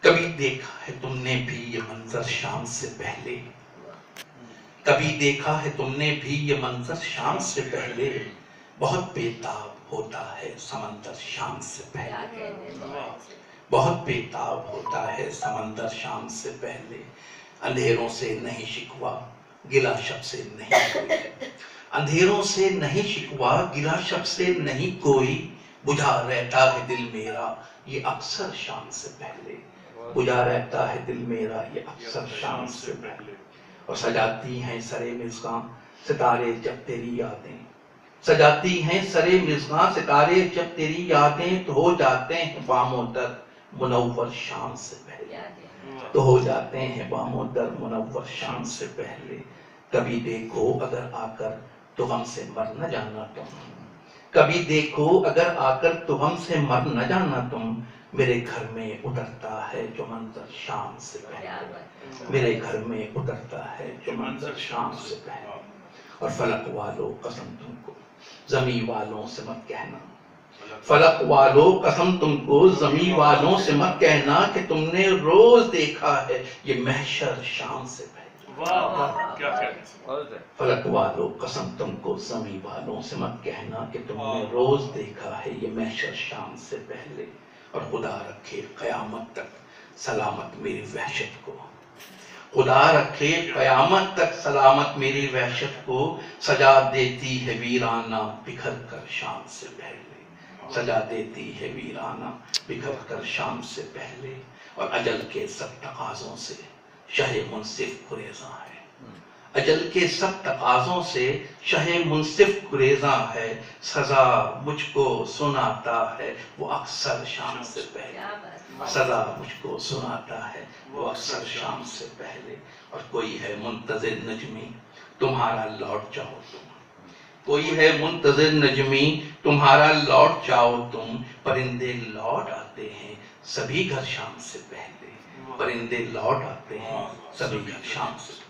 کبھی دیکھا ہے تم نے بھی یہ منظر شام سے پہلے، کبھی دیکھا ہے تم نے بھی یہ منظر شام سے پہلے، بہت بیتاب ہوتا ہے سمندر شام سے پہلے، بہت بیتاب ہوتا ہے سمندر شام سے پہلے، اندھیروں سے نہیں شکوا گلا شب سے نہیں کوئی، اندھیروں سے نہیں شکوا گلا شب سے نہیں کوئی، بجھا رہتا ہے دل میرا یہ اکثر شام سے پہلے، بجھا رہتا ہے دل میرا یہ اکثر شام سے پہلے، اور سجاتی ہیں سرے مژگاں ستارے جب تیری یادیں، سجاتی ہیں سرے مژگاں ستارے جب تیری یادیں، تو ہو جاتے ہیں بام و در منور شام سے پہلے، تو ہو جاتے ہیں بام و در منور شام سے پہلے، کبھی دیکھو اگر آ کر تو ہم سے مر نہ جانا تم، کبھی دیکھو اگر آ کر تو ہم سے مر نہ جانا تم، میرے گھر میں اترتا ہے جو منظر شام سے پہلے، میرے گھر میں اترتا ہے جو منظر شام سے پہلے، اور فلک والو قسم تم کو زمیں والوں سے مت کہنا، فلک والو قسم تم کو زمیں والوں سے مت کہنا کہ تم نے روز دیکھا ہے یہ محشر شام سے پہلے، فلک والو قسم تم کو زمیں والوں سے مت کہنا کہ تم نے روز دیکھا ہے یہ محشر شام سے پہلے، اور خدا رکھے قیامت تک سلامت میری وحشت کو، خدا رکھے قیامت تک سلامت میری وحشت کو، سجا دیتی ہے ویرانہ بکھر کر شام سے پہلے، سجا دیتی ہے ویرانہ بکھر کر شام سے پہلے، اور اجل کے سب تقاضوں سے شہ منصف گریزاں ہے، اجل کے سب تقاضوں سے شہ منصف گریزاں ہے، سزا مجھ کو سناتا ہے وہ اکثر شام سے پہلے، سزا مجھ کو سناتا ہے وہ اکثر شام سے پہلے، اور کوئی ہے منتظر نجمی تمہارا لوٹ جاؤ تم، کوئی ہے منتظر نجمی تمہارا لوٹ جاؤ تم، پرندے لوٹ آتے ہیں سبھی گھر شام سے پہلے، پرندے لوٹ آتے ہیں سبھی گھر شام سے پہلے۔